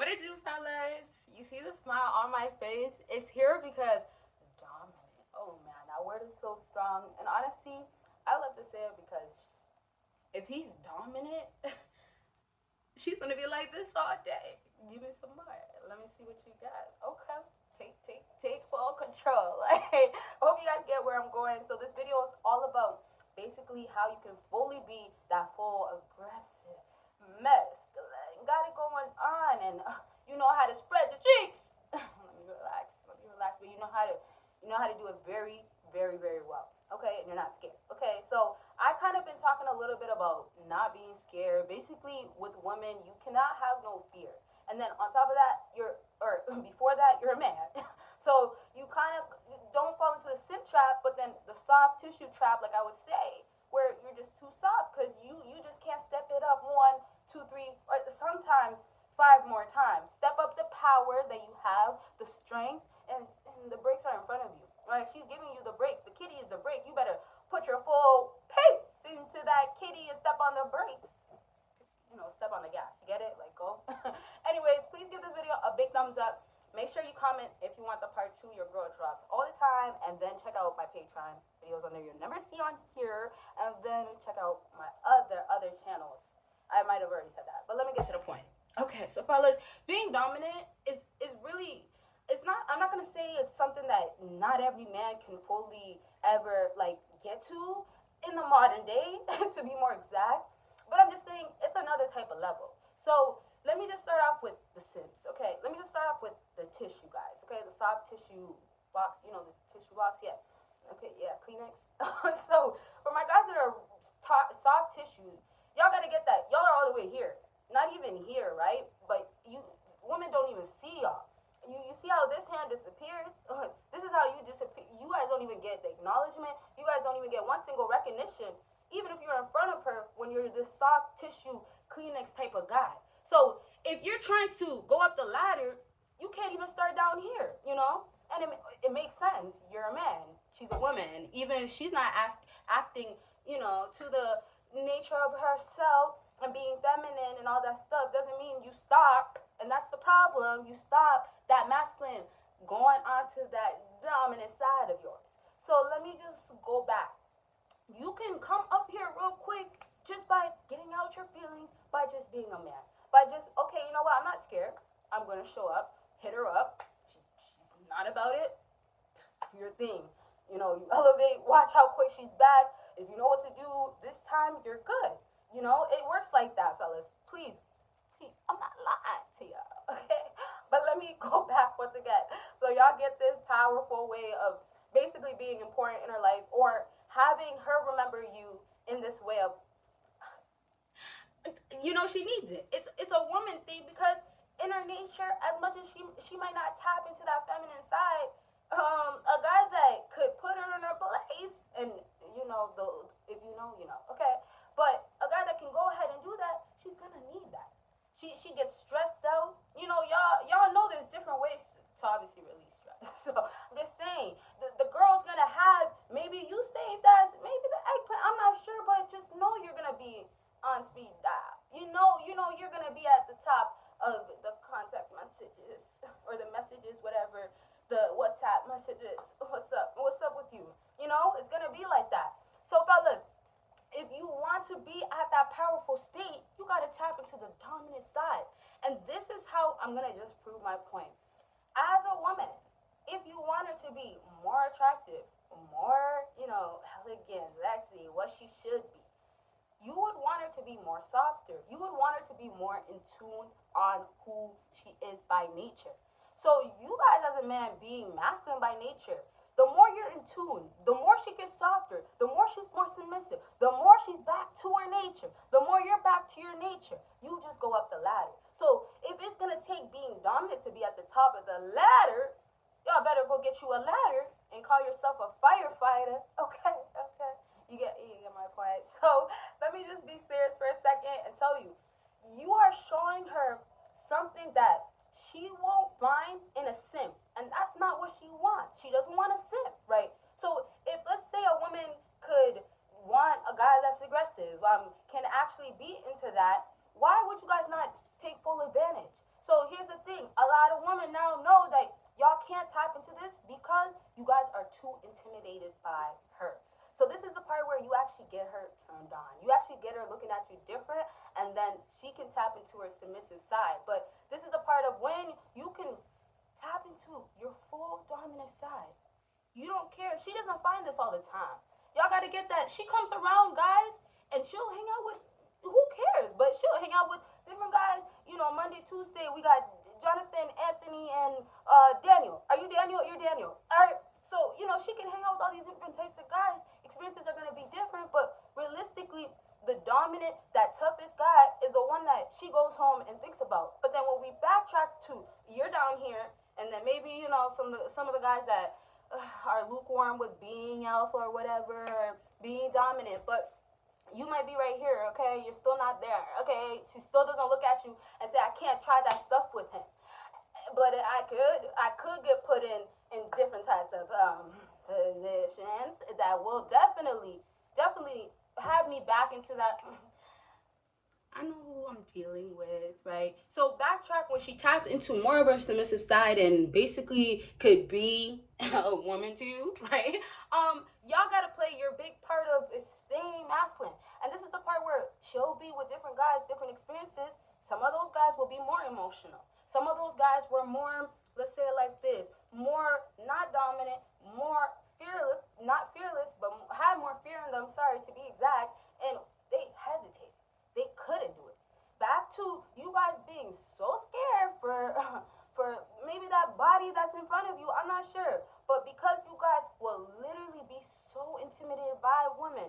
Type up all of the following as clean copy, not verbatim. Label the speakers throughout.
Speaker 1: What it do, fellas? You see the smile on my face? It's here because dominant. Oh man, that word is so strong. And honestly, I love to say it because if he's dominant, she's gonna be like this all day. Give me some more. Let me see what you got. Okay. Take full control. Like, I hope you guys get where I'm going. So this video is all about basically how you can fully be that full aggressive masculine. Got it going on, and you know how to spread the cheeks. Let me relax. Let me relax. But you know how to do it very, very, very well. Okay, and you're not scared. Okay, so I kind of been talking a little bit about not being scared. Basically, with women, you cannot have no fear. And then on top of that, or before that, you're a man. So you kind of don't fall into the simp trap, but then the soft tissue trap, like I would say, where you're just too soft because you just can't step it up one, two, three, or sometimes five more times. Step up the power that you have, the strength, and the brakes are in front of you. Right? She's giving you the brakes. The kitty is the brake. You better put your full pace into that kitty and step on the brakes. Step on the gas. You get it? Like, go. Anyways, please give this video a big thumbs up. Make sure you comment if you want the part 2. Your girl drops all the time. And then check out my Patreon videos on there you'll never see on here. And then check out my other channels. I might have already said that, but let me get to the point. Okay, so fellas, being dominant is really, it's not, I'm not gonna say it's something that not every man can fully ever like get to in the modern day, to be more exact. But I'm just saying it's another type of level. So let me just start off with the Sims. Okay, let me just start off with the tissue, guys. Okay, the soft tissue box. You know, the tissue box. Yeah. Okay. Yeah. Kleenex. So for my guys that are soft tissue, y'all gotta get that. Y'all are all the way here. Not even here, right? But you women don't even see y'all. You see how this hand disappears? This is how you disappear. You guys don't even get the acknowledgement. You guys don't even get one single recognition, even if you're in front of her when you're this soft tissue Kleenex type of guy. So if you're trying to go up the ladder, you can't even start down here, And it makes sense. You're a man. She's a woman. Even if she's not acting, to the nature of herself and being feminine and all that stuff, doesn't mean you stop. And that's the problem. You stop that masculine going onto that dominant side of yours. So let me just go back. You can come up here real quick just by getting out your feelings, by just being a man. By just, okay, you know what, I'm not scared. I'm going to show up, hit her up. She's not about it. Your thing. You elevate, watch how quick she's back. If you know what to do this time, you're good. It works like that, fellas. Please, I'm not lying to y'all, okay? But let me go back once again. So y'all get this powerful way of basically being important in her life, or having her remember you in this way of, she needs it. It's a woman thing because in her nature, as much as she might not tap into that feminine side, a guy that could put her in her place, and if you know, okay. But a guy that can go ahead and do that, she's gonna need that. She gets stressed out. Y'all know there's different ways to obviously release stress. So I'm just saying, the girl's gonna have, maybe you saved as maybe the eggplant. I'm not sure, but just know you're gonna be on speed dial. You're gonna be at the top of the contact messages or the messages, whatever, the WhatsApp messages. What's up? What's up with you? It's gonna be like that. So fellas, if you want to be at that powerful state, you gotta tap into the dominant side. And this is how I'm gonna just prove my point. As a woman, if you want her to be more attractive, more, elegant, sexy, what she should be, you would want her to be more softer. You would want her to be more in tune on who she is by nature. So you guys as a man being masculine by nature, the more you're in tune, the more she gets softer, the more she's more submissive, the more she's back to her nature, the more you're back to your nature. You just go up the ladder. So if it's going to take being dominant to be at the top of the ladder, y'all better go get you a ladder and call yourself a firefighter. Okay. You get my point. So let me just be serious for a second and tell you, you are showing her something that she won't find in a simp, and that's not what she wants. She doesn't want a simp, right? So if, let's say, a woman could want a guy that's aggressive, can actually be into that, why would you guys not take full advantage? So here's the women now know that y'all can't tap into this because you guys are too intimidated by her. So this is the part where you actually get her turned on. You actually get her looking at you different, and then she can tap into her submissive side. But this is the part of when you can tap into your full dominant side. You don't care. She doesn't find this all the time. Y'all gotta get that. She comes around guys, and she'll hang out with, who cares? But she'll hang out with different guys. You know, Monday, Tuesday, we got Jonathan, Anthony, and Daniel. Are you Daniel? You're Daniel. All right. So, you know, she can hang out with all these different types of guys. Experiences are going to be different, but realistically, the dominant, that toughest guy is the one that she goes home and thinks about. But then when we backtrack to, you're down here, and then maybe, you know, some of the guys that are lukewarm with being alpha or whatever, or being dominant, but you might be right here, okay? You're still not there, okay? She still doesn't look at you and say, I can't try that stuff with him. But I could get put in different types of positions that will definitely have me back into that. I know who I'm dealing with, right? So backtrack when she taps into more of her submissive side and basically could be a woman to you, right? Y'all gotta play your big part of staying masculine. And this is the part where she'll be with different guys, different experiences. Some of those guys will be more emotional. Some of those guys were more, let's say it like this, more not dominant, more fearless, not fearless, but had more fear in them, sorry to be exact, and they hesitated. They couldn't do it. Back to you guys being so scared for maybe that body that's in front of you, I'm not sure. But because you guys will literally be so intimidated by women,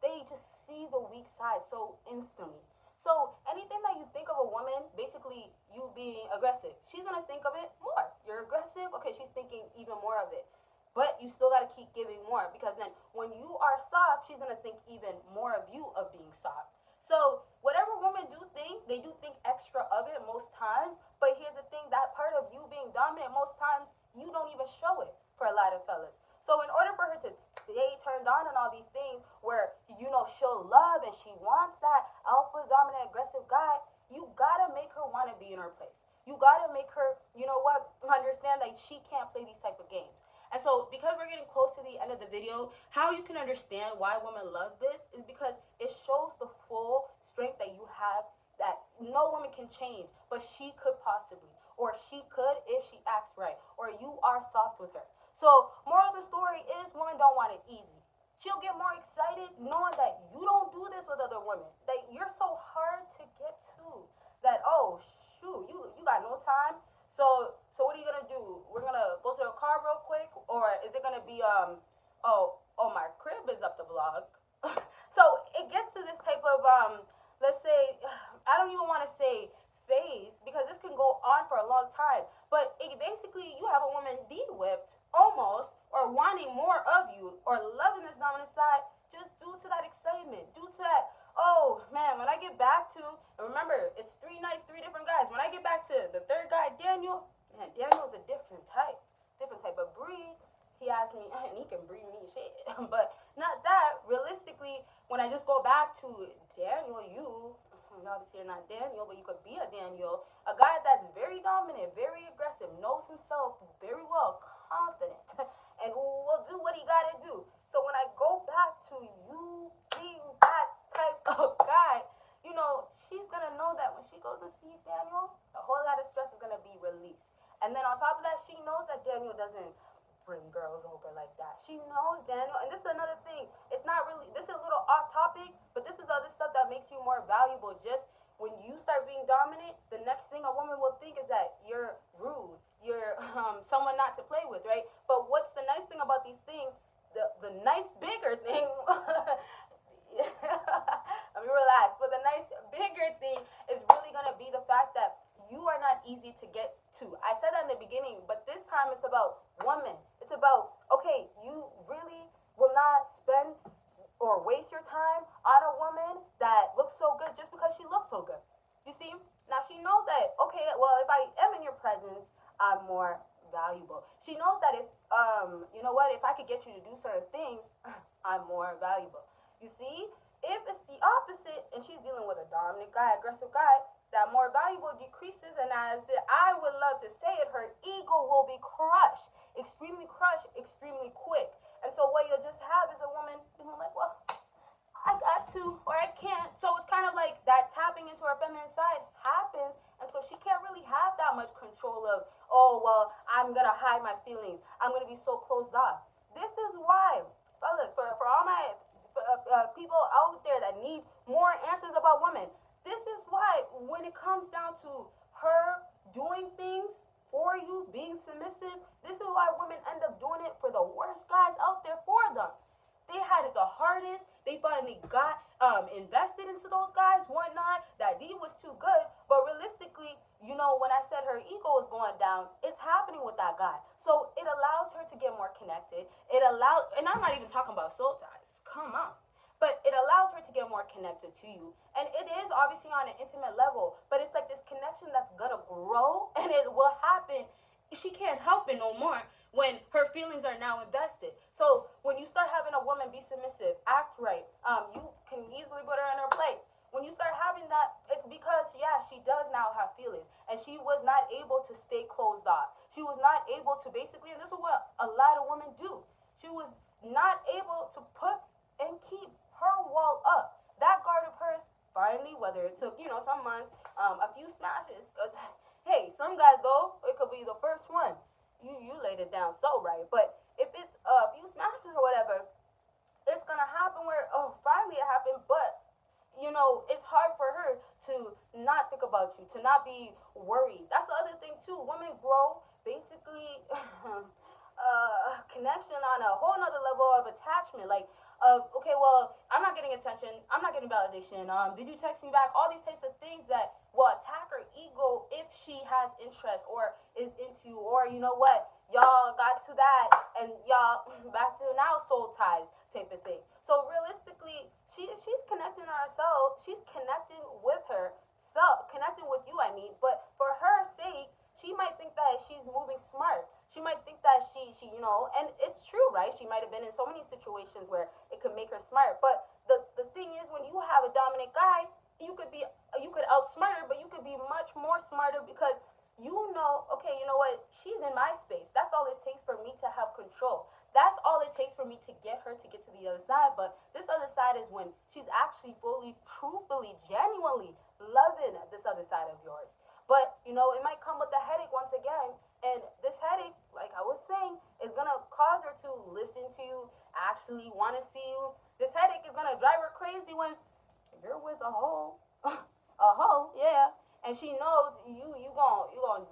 Speaker 1: they just see the weak side so instantly. So anything that you think of a woman, basically you being aggressive, she's gonna think of it more. You're aggressive, okay, she's thinking even more of it. But you still gotta keep giving more, because then when you are soft, she's gonna think even more of you of being soft. So whatever women do think, they do think extra of it most times. But here's the thing, that part of you being dominant, most times you don't even show it for a lot of fellas. So in order for her to stay turned on and all these things where, you know, she'll love and she wants that alpha, dominant, aggressive guy, you gotta make her want to be in her place. You gotta make her, you know what, understand that she can't play these type of games. And so because we're getting close to the end of the video, how you can understand why women love this is because it shows the full strength that you have that no woman can change, but she could possibly, or she could if she acts right, or you are soft with her. So moral of the story is women don't want it easy. She'll get more excited knowing that you don't do this with other women, that you're so hard to get to, that, oh, shoot, you got no time. So what are you gonna do? We're gonna go to the car real quick, or is it gonna be my crib is up the block? So it gets to this type of let's say, I don't even want to say phase, because this can go on for a long time. But it basically, you have a woman de-whipped almost, or wanting more of you, or loving this dominant side, just due to that excitement, due to that, oh man, when I get back to, and remember, it's 3 nights, 3 different guys. When I get back to the third guy, Daniel, man, Daniel's a different type of breed. He asked me, and he can breed me shit. But not that. Realistically, when I just go back to Daniel, you obviously you're not Daniel, but you could be a Daniel. A guy that's very dominant, very aggressive, knows himself very well, confident, and will do what he gotta do. So when I go back to you being that type of guy, you know, she's gonna know that when she goes and sees Daniel, a whole lot of stress is gonna be released. And then on top of that, she knows that Daniel doesn't bring girls over like that. She knows Daniel, and this is another thing. It's not really, this is a little off topic, but this is the other stuff that makes you more valuable. Just when you start being dominant, the next thing a woman will think is that you're rude, you're someone not to play with, right? But what's the nice thing about these things? The nice bigger thing. Let me relax. But the nice bigger thing is really gonna be the fact that you are not easy to get to. I said that in the beginning, but this time it's about women. It's about, okay, you really will not spend or waste your time on a woman that looks so good just because she looks so good. You see? Now she knows that, okay, well, if I am in your presence, I'm more valuable. She knows that if, you know what, if I could get you to do certain things, I'm more valuable. You see? If it's the opposite and she's dealing with a dominant guy, aggressive guy, that more valuable decreases, and as I would love to say it, her ego will be crushed, extremely quick. And so what you'll just have is a woman being like, well, I got to, or I can't. So it's kind of like that tapping into her feminine side happens, and so she can't really have that much control of, oh, well, I'm going to hide my feelings. I'm going to be so closed off. This is why, fellas, for all my people out there that need more answers about women, this is why when it comes down to her doing things for you, being submissive, this is why women end up doing it for the worst guys out there for them. They had it the hardest. They finally got invested into those guys, whatnot. That D was too good. But realistically, you know, when I said her ego is going down, it's happening with that guy. So it allows her to get more connected. It allows, and I'm not even talking about soul ties. Come on. But it allows her to get more connected to you. And it is obviously on an intimate level, but it's like this connection that's gonna grow, and it will happen. She can't help it no more when her feelings are now invested. So when you start having a woman be submissive, act right, you can easily put her in her place. When you start having that, it's because, yeah, she does now have feelings, and she was not able to stay closed off. She was not able to basically, and this is what a lot of women do, she was not able to put and keep her wall up. That guard of hers, finally, whether it took, you know, some months, a few smashes, because, hey, some guys, though, it could be the first one. You laid it down so right. But if it's a few smashes or whatever, it's going to happen where, oh, finally it happened, but, you know, it's hard for her to not think about you, to not be worried. That's the other thing, too. Women grow, basically, connection on a whole nother level of attachment. Like, okay, well, I'm not getting attention, I'm not getting validation, did you text me back? All these types of things that will attack her ego if she has interest or is into, or you know what, y'all got to that, and y'all back to now soul ties type of thing. So realistically, she's connecting herself, she's connecting with herself, connecting with you, I mean, but for her sake, she might think that she's moving smart. She might think that she, you know, and it's true, right? She might have been in so many situations where it could make her smart. But the thing is, when you have a dominant guy, you could outsmart her, but you could be much more smarter because you know, okay, you know what? She's in my space. That's all it takes for me to have control. That's all it takes for me to get her to get to the other side. But this other side is when she's actually fully, truthfully, genuinely loving this other side of yours. But, you know, it might come with a headache once again. And this headache, like I was saying, is going to cause her to listen to you, actually want to see you. This headache is going to drive her crazy when you're with a hoe. A hoe, yeah. And she knows you gonna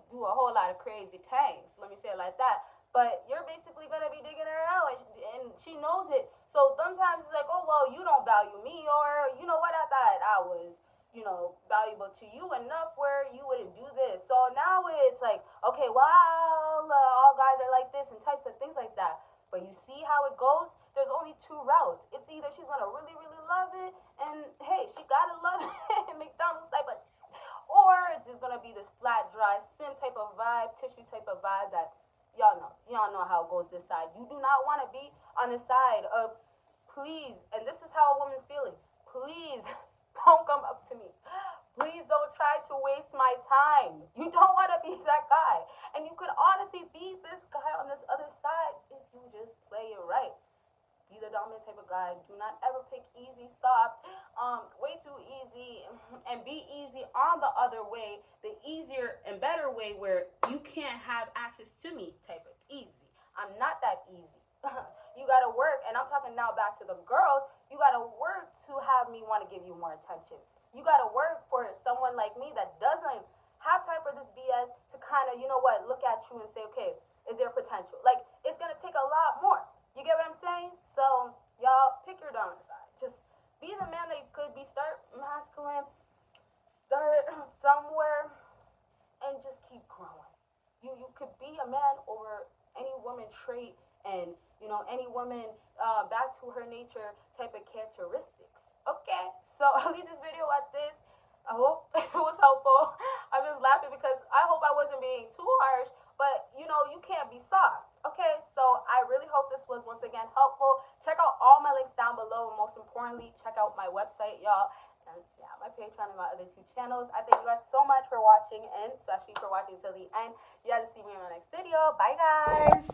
Speaker 1: do a whole lot of crazy things. Let me say it like that. But you're basically going to be digging her out, and she knows it. So sometimes it's like, oh, well, you don't value me, or, you know what, I thought I was, you know, valuable to you enough where you wouldn't do this. So now it's like, okay, well, all guys are like this and types of things like that. But you see how it goes? There's only two routes. It's either she's going to really, really love it, and hey, she got to love it, McDonald's type of shit. Or it's just going to be this flat, dry, sim type of vibe, tissue type of vibe that y'all know. Y'all know how it goes this side. You do not want to be on the side of, please, and this is how a woman's feeling, please, don't come up to me. Please don't try to waste my time. You don't want to be that guy. And you could honestly be this guy on this other side if you just play it right. Be the dominant type of guy. Do not ever pick easy, soft, way too easy, and be easy on the other way, the easier and better way where you can't have access to me type of easy. I'm not that easy. You got to work, and I'm talking now back to the girls, you got to work to have me want to give you more attention. You got to work for someone like me that doesn't have time for this BS to kind of, you know what, look at you and say, okay, is there potential? Like, it's going to take a lot more. You get what I'm saying? So, y'all, pick your dominant side. Just be the man that you could be. Start masculine. Start somewhere. And just keep growing. You could be a man over any woman trait and, you know, any woman back to her nature type of characteristics. Okay? So, I'll leave this video at this. I hope it was helpful. I'm just laughing because I hope I wasn't being too harsh. But, you know, you can't be soft. Okay, so I really hope this was once again helpful. Check out all my links down below. And most importantly, check out my website, y'all. And yeah, my page. Patreon and my other 2 channels. I thank you guys so much for watching, and especially for watching till the end. You guys will see me in my next video. Bye, guys.